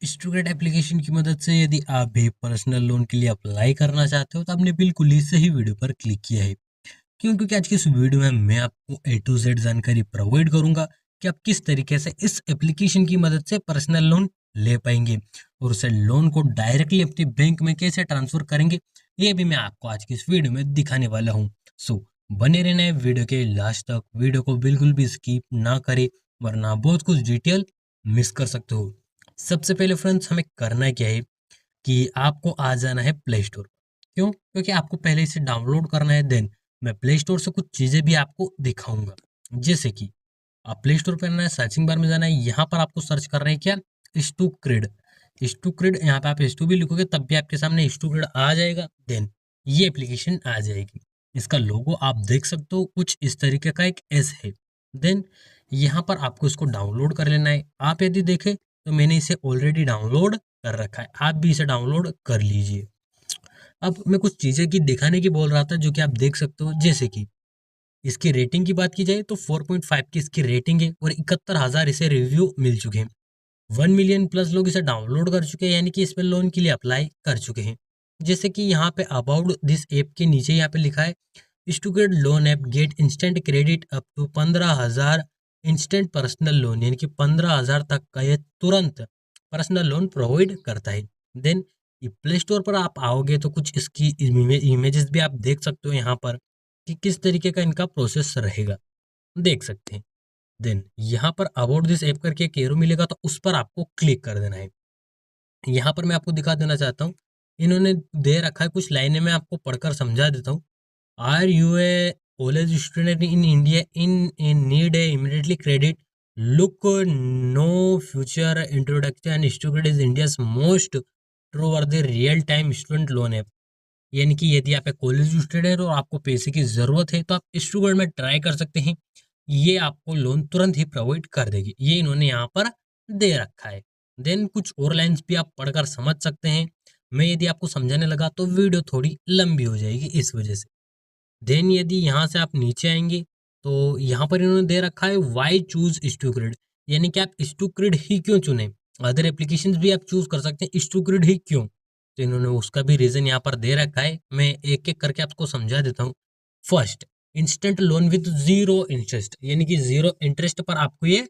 Student application की मदद से यदि आप भी पर्सनल लोन के लिए अप्लाई करना चाहते हो तो आपने बिल्कुल ही सही वीडियो पर क्लिक किया है। क्योंकि आज की इस वीडियो में मैं आपको ए टू जेड जानकारी प्रोवाइड करूंगा कि आप किस तरीके से इस एप्लीकेशन की मदद से पर्सनल लोन ले पाएंगे और उसे लोन को डायरेक्टली अपनी बैंक में कैसे ट्रांसफर करेंगे, ये भी मैं आपको आज की इस वीडियो में दिखाने वाला हूँ। सो बने रहना है वीडियो के लास्ट तक, वीडियो को बिल्कुल भी स्किप ना करें वरना बहुत कुछ डिटेल मिस कर सकते हो। सबसे पहले फ्रेंड्स हमें करना क्या है कि आपको आ जाना है प्ले स्टोर। क्यों? क्योंकि आपको पहले इसे डाउनलोड करना है। देन मैं प्ले स्टोर से कुछ चीज़ें भी आपको दिखाऊंगा। जैसे कि आप प्ले स्टोर पर आना है, सर्चिंग बार में जाना है, यहाँ पर आपको सर्च करना है क्या, स्टूक्रिड। स्टूक्रिड, यहाँ पे आप स्टू भी लिखोगे तब भी आपके सामने स्टूक्रिड आ जाएगा। देन ये एप्लीकेशन आ जाएगी। इसका लोगो आप देख सकते हो, कुछ इस तरीके का एक एस है। देन यहाँ पर आपको इसको डाउनलोड कर लेना है। आप यदि देखें तो मैंने इसे ऑलरेडी डाउनलोड कर रखा है, आप भी इसे डाउनलोड कर लीजिए। अब मैं कुछ चीज़ें की दिखाने की बोल रहा था जो कि आप देख सकते हो। जैसे कि इसकी रेटिंग की बात की जाए तो 4.5 की इसकी रेटिंग है और 71,000 इसे रिव्यू मिल चुके हैं। 1 मिलियन प्लस लोग इसे डाउनलोड कर चुके हैं, यानी कि इस पे लोन के लिए अप्लाई कर चुके हैं। जैसे कि यहाँ पे अबाउट दिस ऐप के नीचे यहाँ पे लिखा है, student loan app get instant credit up to 15,000 instant personal loan, यानी कि 15,000 तक का ये तुरंत पर्सनल लोन प्रोवाइड करता है। देन प्ले स्टोर पर आप आओगे तो कुछ इसकी इमेजेस भी आप देख सकते हो यहाँ पर कि किस तरीके का इनका प्रोसेस रहेगा, देख सकते हैं। देन यहाँ पर अबाउट दिस ऐप करके एक एरो मिलेगा तो उस पर आपको क्लिक कर देना है। यहाँ पर मैं आपको दिखा देना चाहता हूँ, इन्होंने दे रखा है कुछ लाइनें, मैं आपको पढ़कर समझा देता हूँ। Are you a college student in India in need a immediately credit, look no further introduction, student is India's most trustworthy real time student loan app. यानी कि यदि आप एक कॉलेज स्टूडेंट है और आपको पैसे की ज़रूरत है तो आप स्टूडेंट में ट्राई कर सकते हैं। ये आपको लोन तुरंत ही प्रोवाइड कर देगी, ये इन्होंने यहाँ पर दे रखा है। देन कुछ और लाइन्स भी आप पढ़कर समझ सकते हैं। मैं यदि आपको समझाने लगा तो वीडियो थोड़ी लंबी हो जाएगी इस वजह से। देन यदि यहाँ से आप नीचे आएंगे तो यहाँ पर इन्होंने दे रखा है वाई चूज स्टूक्रिड, यानी कि आप स्टूक्रिड ही क्यों चुने। अदर एप्लीकेशंस भी आप चूज कर सकते हैं, स्टूक्रिड ही क्यों, तो इन्होंने उसका भी रीजन यहाँ पर दे रखा है। मैं एक एक करके आपको समझा देता हूँ। First, instant loan with zero interest, यानी कि जीरो इंटरेस्ट पर आपको ये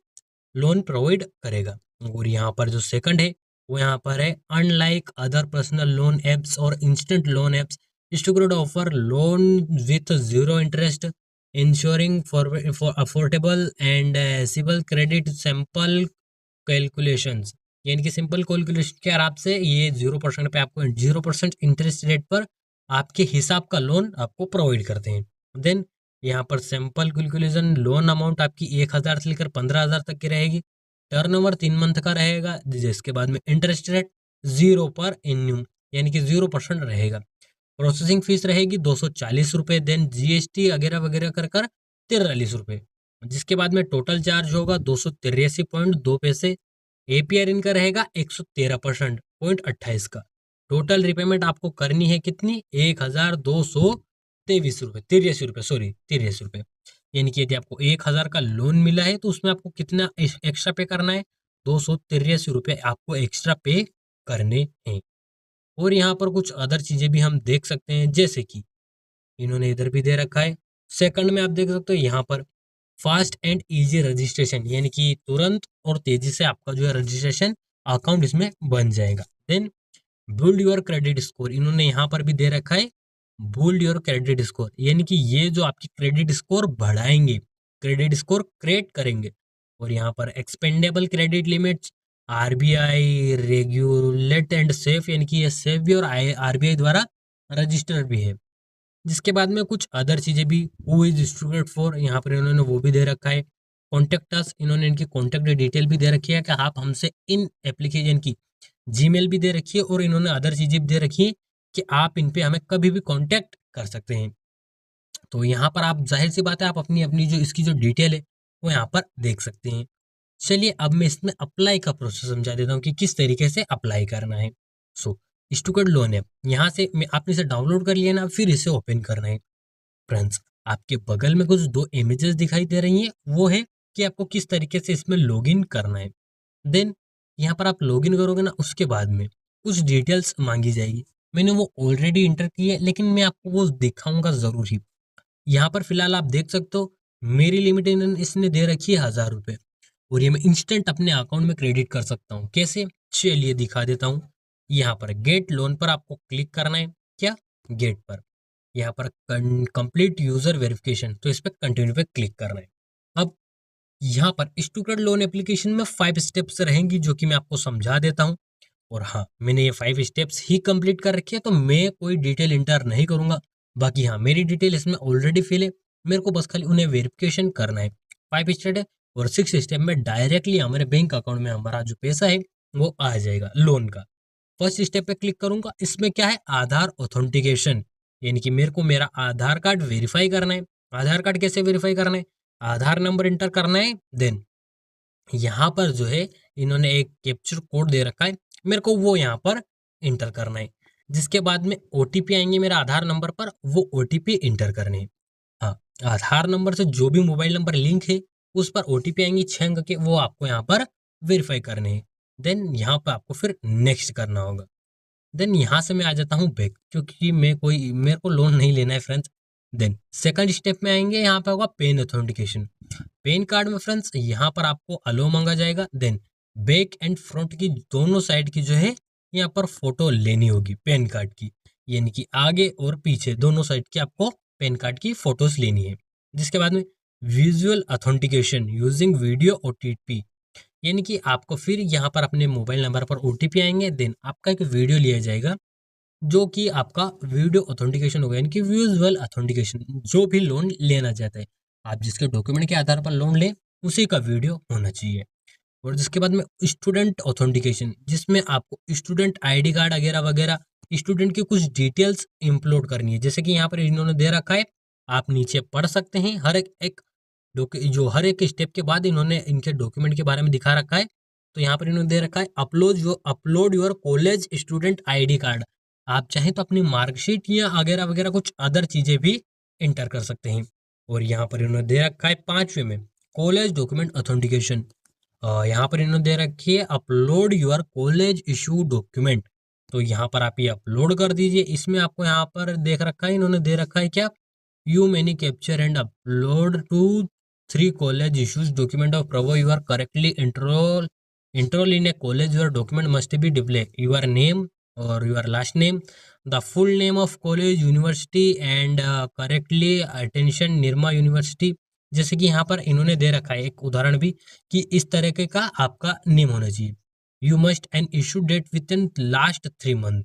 लोन प्रोवाइड करेगा। और यहाँ पर जो सेकंड है वो यहाँ पर है, unlike other personal loan apps और instant loan apps, student offer loan with zero interest, insuring for affordable and CIBIL credit sample calculations, यानी कि सिंपल कैलकुलेशन के आराम से ये 0% पे आपको 0% इंटरेस्ट रेट पर आपके हिसाब का लोन आपको प्रोवाइड करते हैं। देन यहाँ पर सिंपल कैलकुलेशन, लोन अमाउंट आपकी 1,000 से लेकर 15,000 तक की रहेगी। टर्न ओवर 3 मंथ का रहेगा, जिसके बाद में इंटरेस्ट रेट 0 पर एन्यूम, यानी कि 0% रहेगा। प्रोसेसिंग फीस रहेगी 240 रुपये। देन जीएसटी वगैरह वगैरह कर कर 43 रुपये, जिसके बाद में टोटल चार्ज होगा 283.2 पैसे। एपीआर इनका रहेगा 113% 28 का। टोटल रिपेमेंट आपको करनी है कितनी, 1,223 रुपये, 83 रुपये, सॉरी 83 रुपये। यानी कि यदि आपको 1,000 का लोन मिला है तो उसमें आपको कितना एक्स्ट्रा पे करना है, 283 रुपये आपको एक्स्ट्रा पे करने हैं। और यहाँ पर कुछ अदर चीजें भी हम देख सकते हैं, जैसे कि इन्होंने इधर भी दे रखा है। सेकंड में आप देख सकते हो यहाँ पर फास्ट एंड इजी रजिस्ट्रेशन, यानी कि तुरंत और तेजी से आपका जो है रजिस्ट्रेशन अकाउंट इसमें बन जाएगा। Then build your credit score, इन्होंने यहाँ पर भी दे रखा है बिल्ड योर क्रेडिट स्कोर, यानी कि ये जो आपकी क्रेडिट स्कोर बढ़ाएंगे, क्रेडिट स्कोर क्रिएट करेंगे। और यहाँ पर expendable credit limits, RBI regulate and safe, यानी कि ये सेफ भी और आरबीआई द्वारा रजिस्टर्ड भी है। जिसके बाद में कुछ अदर चीज़ें भी, हु इज स्टूडेंट फॉर, यहाँ पर इन्होंने वो भी दे रखा है। कॉन्टेक्ट अस, इन्होंने इनकी कॉन्टेक्ट डिटेल भी दे रखी है कि आप हमसे इन एप्लीकेशन की जीमेल भी दे रखी है और इन्होंने अदर चीज़ें भी दे रखी है कि आप इन पे हमें कभी भी कॉन्टेक्ट कर सकते हैं। तो यहाँ पर आप जाहिर सी बात है आप अपनी अपनी जो इसकी जो डिटेल है वो यहाँ पर देख सकते हैं। चलिए अब मैं इसमें अप्लाई का प्रोसेस समझा देता हूँ कि किस तरीके से अप्लाई करना है। सो स्टूडेंट लोन ऐप, यहाँ से आपने इसे डाउनलोड कर लिया ना, फिर इसे ओपन करना है। फ्रेंड्स, आपके बगल में कुछ दो इमेजेस दिखाई दे रही हैं, वो है कि आपको किस तरीके से इसमें लॉगिन करना है। देन यहाँ पर आप लॉगिन करोगे ना, उसके बाद में कुछ डिटेल्स मांगी जाएगी। मैंने वो ऑलरेडी इंटर की है, लेकिन मैं आपको वो दिखाऊंगा जरूर ही। यहाँ पर फिलहाल आप देख सकते हो मेरी लिमिट इसने दे रखी है 1000 रुपये, और ये मैं इंस्टेंट अपने अकाउंट में क्रेडिट कर सकता हूँ। कैसे? चलिए दिखा देता हूँ। यहाँ पर गेट लोन पर आपको क्लिक करना है। क्या? गेट पर। यहाँ पर कंप्लीट यूजर वेरिफिकेशन, तो इस पर कंटिन्यू पे क्लिक करना है। अब यहाँ पर स्टूडेंट लोन एप्लीकेशन में 5 स्टेप्स रहेंगी, जो कि मैं आपको समझा देता हूँ। और हाँ, मैंने ये 5 स्टेप्स ही कंप्लीट कर रखी है, तो मैं कोई डिटेल इंटर नहीं करूंगा। बाकी हाँ, मेरी डिटेल इसमें ऑलरेडी फिल है, मेरे को बस खाली उन्हें वेरिफिकेशन करना है। 5 स्टेप है, और 6 स्टेप में डायरेक्टली हमारे बैंक अकाउंट में हमारा जो पैसा है वो आ जाएगा लोन का। फर्स्ट स्टेप पे क्लिक करूंगा। इसमें क्या है? आधार ऑथेंटिकेशन, यानी कि मेरे को मेरा आधार कार्ड वेरीफाई करना है। आधार कार्ड कैसे वेरीफाई करना है? आधार नंबर इंटर करना है। देन यहाँ पर जो है इन्होंने एक कैप्चर कोड दे रखा है, मेरे को वो यहाँ पर इंटर करना है। जिसके बाद में ओटीपी आएंगे मेरा आधार नंबर पर, वो ओटीपी इंटर करने हैं। हाँ, आधार नंबर से जो भी मोबाइल नंबर लिंक है उस पर ओटीपी आएंगी 6 अंक के, वो आपको यहाँ पर वेरीफाई करने हैं। देन यहाँ पर आपको फिर नेक्स्ट करना होगा। देन यहाँ से मैं आ जाता हूँ बैक, क्योंकि मेरे को लोन नहीं लेना है फ्रेंड्स। देन सेकंड स्टेप में आएंगे, यहाँ पे होगा पेन ऑथेंटिकेशन। पेन कार्ड में फ्रेंड्स यहाँ पर आपको अलो मांगा जाएगा। देन बैक एंड फ्रंट की दोनों साइड की जो है यहाँ पर फोटो लेनी होगी पेन कार्ड की, यानी कि आगे और पीछे दोनों साइड की आपको पेन कार्ड की फोटोज लेनी है। जिसके बाद में visual authentication using video OTP, यानी कि आपको फिर यहाँ पर अपने मोबाइल नंबर पर ओटीपी आएंगे। देन आपका एक वीडियो लिया जाएगा, जो कि आपका वीडियो ऑथेंटिकेशन होगा, यानी कि विजुअल ऑथेंटिकेशन। जो भी लोन लेना चाहता है, आप जिसके डॉक्यूमेंट के आधार पर लोन लें, उसी का वीडियो होना चाहिए। और जिसके बाद में स्टूडेंट ऑथेंटिकेशन, जिसमें आपको स्टूडेंट आईडी कार्ड वगैरह वगैरह स्टूडेंट की कुछ डिटेल्स इंक्लूड करनी है। जैसे कि यहाँ पर इन्होंने दे रखा है, आप नीचे पढ़ सकते हैं। हर एक स्टेप के बाद इन्होंने इनके डॉक्यूमेंट के बारे में दिखा रखा है। तो यहाँ पर इन्होंने दे रखा है upload your college student ID card. आप चाहें तो अपनी मार्कशीट या वगैरह वगैरह कुछ अदर चीजें भी इंटर कर सकते हैं। और यहाँ पर इन्होंने दे रखा है 5वें में कॉलेज डॉक्यूमेंट ऑथेंटिकेशन। यहाँ पर इन्होंने दे रखी है upload your college issue document. तो यहाँ पर आप ये अपलोड कर दीजिए। इसमें आपको यहाँ पर देख रखा है, इन्होंने दे रखा है क्या? You many capture and upload 2-3 college issues document of prove you are correctly enroll in a college. Your document must be display your name or your last name, the full name of college university and correctly attention Nirma University। जैसे कि यहाँ पर इन्होंने दे रखा है एक उदाहरण भी, कि इस तरह के का आपका नेम होना चाहिए। You must an issue date within last 3 month.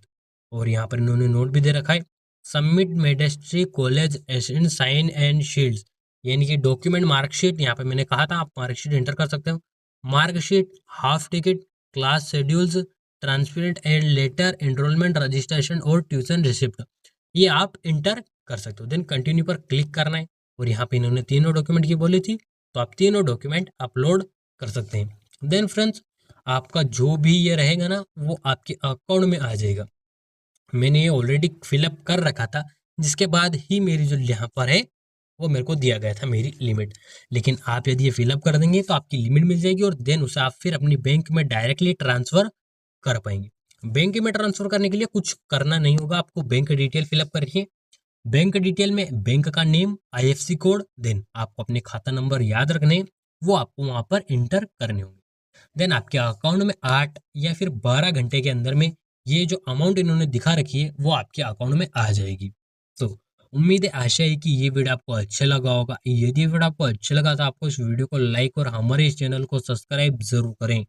और यहाँ पर इन्होंने नोट भी दे रखा है, submit mandatory college assent sign and shields, यानी कि डॉक्यूमेंट मार्कशीट। यहाँ पे मैंने कहा था आप मार्कशीट एंटर कर सकते हो। Marksheet, half ticket, class schedules, transparent and later, enrolment registration और ट्यूशन रिसिप्ट, ये आप इंटर कर सकते हो। देन कंटिन्यू पर क्लिक करना है। और यहाँ पे इन्होंने तीनों डॉक्यूमेंट की बोली थी, तो आप तीनों डॉक्यूमेंट अपलोड कर सकते हैं। देन फ्रेंड्स, आपका जो भी ये रहेगा ना, वो आपके अकाउंट में आ जाएगा। मैंने ये ऑलरेडी फिलअप कर रखा था, जिसके बाद ही मेरी जो यहाँ पर है वो मेरे को दिया गया था मेरी लिमिट। लेकिन आप यदि ये फिलअप कर देंगे तो आपकी लिमिट मिल जाएगी, और देन उसे आप फिर अपनी बैंक में डायरेक्टली ट्रांसफर कर पाएंगे। बैंक में ट्रांसफर करने के लिए कुछ करना नहीं होगा, आपको बैंक डिटेल फिलअप करनी है। बैंक डिटेल में बैंक का नेम, आईएफएससी कोड, देन आपको अपने खाता नंबर याद रखने, वो आपको वहां पर इंटर करने होंगे। देन आपके अकाउंट में 8 या फिर 12 घंटे के अंदर में ये जो अमाउंट इन्होंने दिखा रखी है वो आपके अकाउंट में आ जाएगी। तो उम्मीद है, आशा है कि ये वीडियो आपको अच्छा लगा होगा। यदि वीडियो आपको अच्छा लगा तो आपको इस वीडियो को लाइक और हमारे इस चैनल को सब्सक्राइब जरूर करें।